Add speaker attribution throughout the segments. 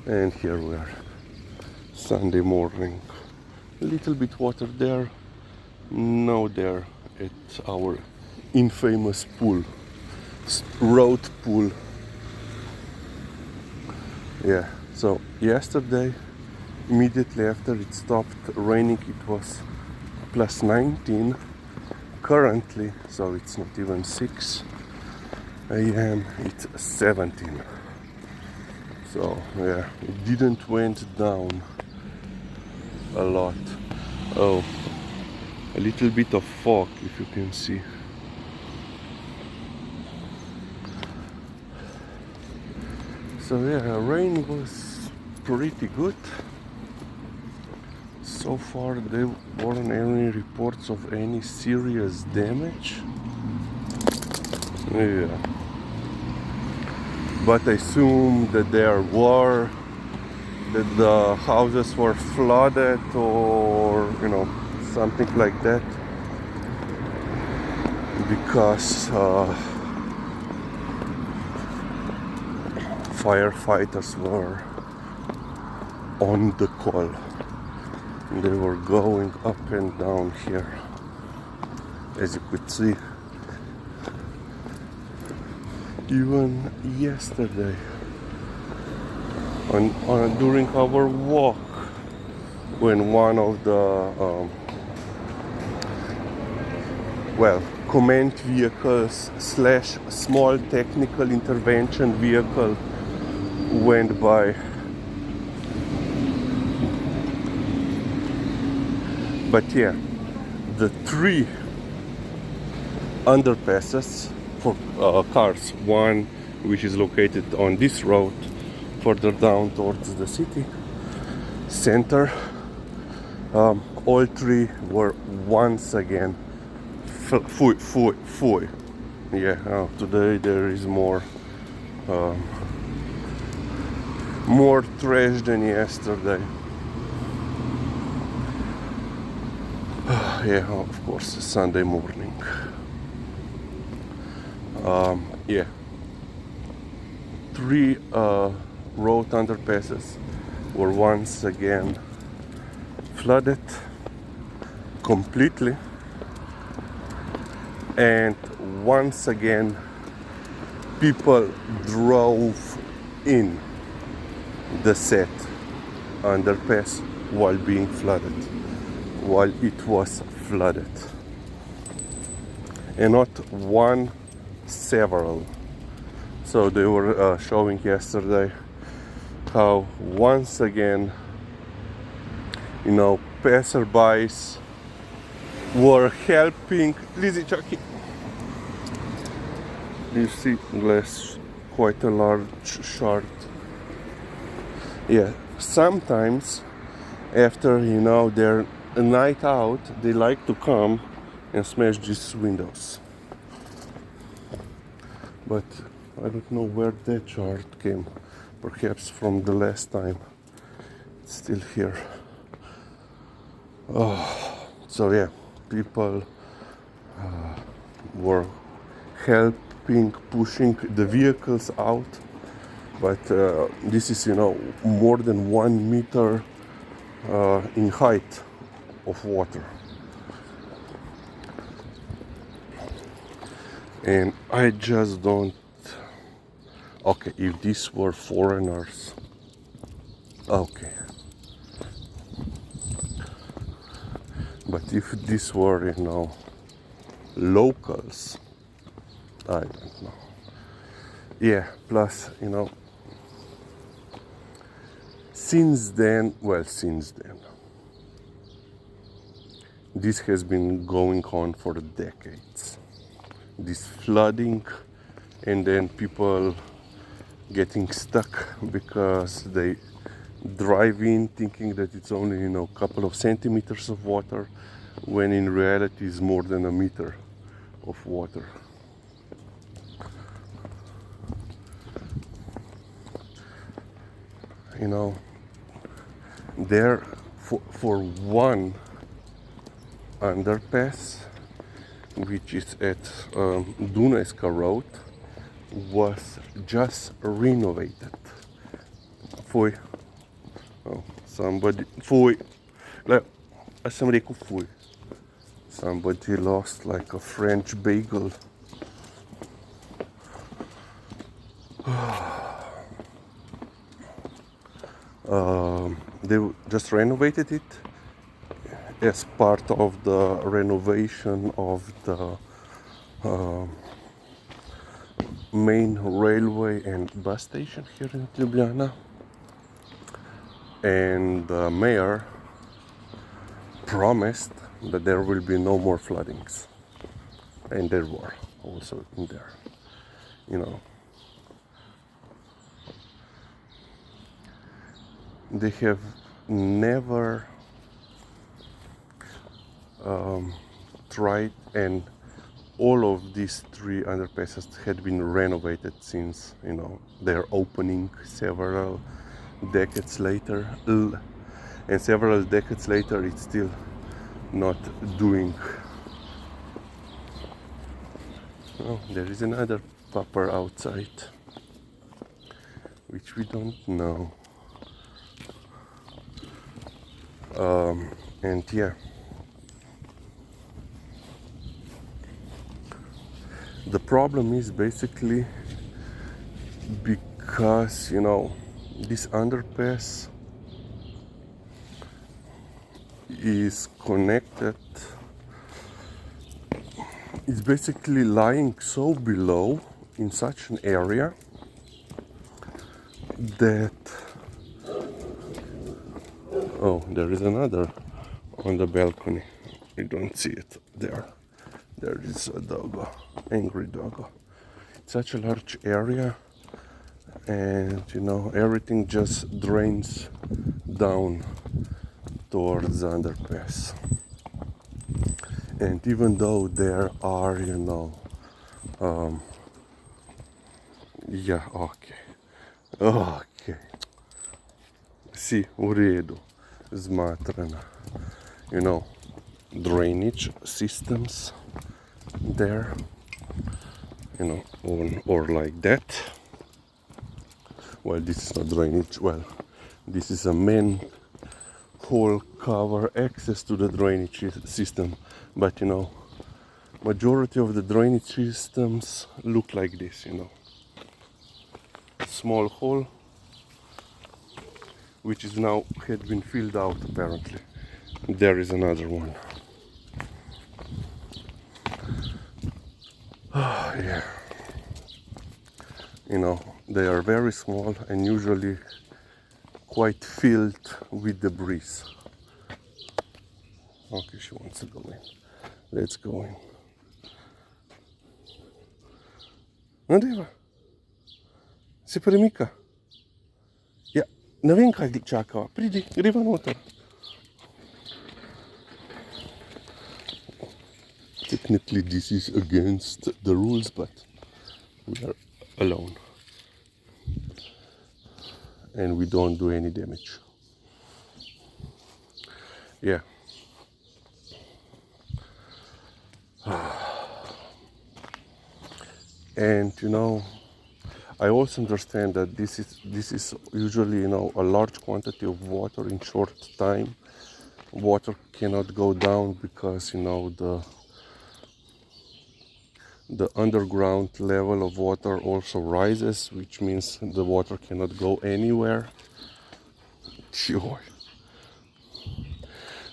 Speaker 1: And here we are, Sunday morning. A little bit water there, no there at our infamous pool, road pool. Yeah, so yesterday, immediately after it stopped raining, it was plus 19 currently, so it's not even 6 a.m., it's 17. So yeah, it didn't went down a lot. Oh, a little bit of fog, if you can see. So yeah, rain was pretty good. So far there weren't any reports of any serious damage. Yeah. But I assume that there were, that the houses were flooded or, something like that. Because firefighters were on the call. They were going up and down here, as you could see. Even yesterday, during our walk, when one of the command vehicles / small technical intervention vehicle went by. But yeah, the 3 underpasses for cars, one which is located on this road further down towards the city center, all 3 were once again full. Yeah, today there is more trash than yesterday. Yeah, of course, Sunday morning. Yeah, 3 road underpasses were once again flooded completely, and once again people drove in the set underpass while being flooded, while it was flooded, and not one, several. So they were showing yesterday how once again, passerbys were helping. Lizzie, Chucky, you see glass, quite a large shard. Yeah, sometimes after their night out, they like to come and smash these windows. But I don't know where that shard came. Perhaps from the last time. It's still here. So yeah, people were helping pushing the vehicles out, but this is more than 1 meter in height of water, and I just don't. Okay, if these were foreigners, okay, but if these were locals, I don't know. Yeah, plus since then, this has been going on for decades, this flooding, and then people getting stuck because they drive in thinking that it's only a couple of centimeters of water, when in reality it's more than a meter of water. There for one underpass, which is at Dunajska Road, was just renovated. Oh, somebody, fui. Like, somebody could fui. Somebody lost like a French bagel. They just renovated it as part of the renovation of the main railway and bus station here in Ljubljana. And the mayor promised that there will be no more floodings. And there were also in there, you know. They have never tried, and all of these three underpasses had been renovated since, you know, their opening several decades later, and several decades later it's still not doing. Oh, there is another pupper outside, which we don't know. And yeah, the problem is basically because, you know, this underpass is connected, it's basically lying so below in such an area that, oh, there is another on the balcony. You don't see it there. There is a doggo, angry doggo. It's such a large area, and you know, everything just drains down towards the underpass. And even though there are, you know, yeah, okay, si, u redu, zmatrana, you know, drainage systems there, you know, or like that. Well, this is not drainage, well, this is a manhole cover access to the drainage system, but you know, majority of the drainage systems look like this, you know. Small hole, which is now had been filled out apparently. There is another one. Yeah. You know, they are very small and usually quite filled with debris. Okay, she wants to go in. Let's go in. Nadeva, si premika. Ja, ne vem kaj čakava. Pridi, greva noter. Technically this is against the rules, but we are alone. And we don't do any damage. Yeah. And you know, I also understand that this is usually, you know, a large quantity of water in short time. Water cannot go down because, you know, the underground level of water also rises, which means the water cannot go anywhere. Sure.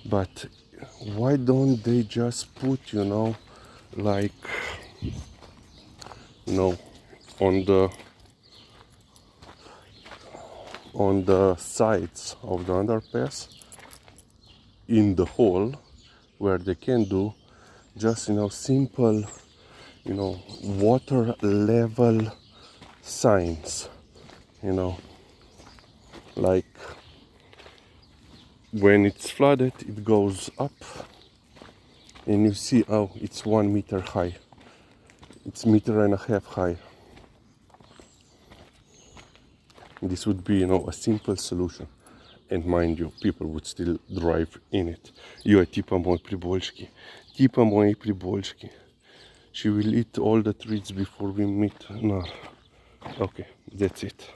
Speaker 1: But why don't they just put, you know, like, you know, on the sides of the underpass, in the hole, where they can do just, you know, simple, you know, water level signs, you know, like when it's flooded it goes up and you see, oh, it's 1 meter high, it's 1.5 meters high. This would be, you know, a simple solution, and mind you, people would still drive in it. Joj, tipa moj priboljški. She will eat all the treats before we meet. No. Okay, that's it.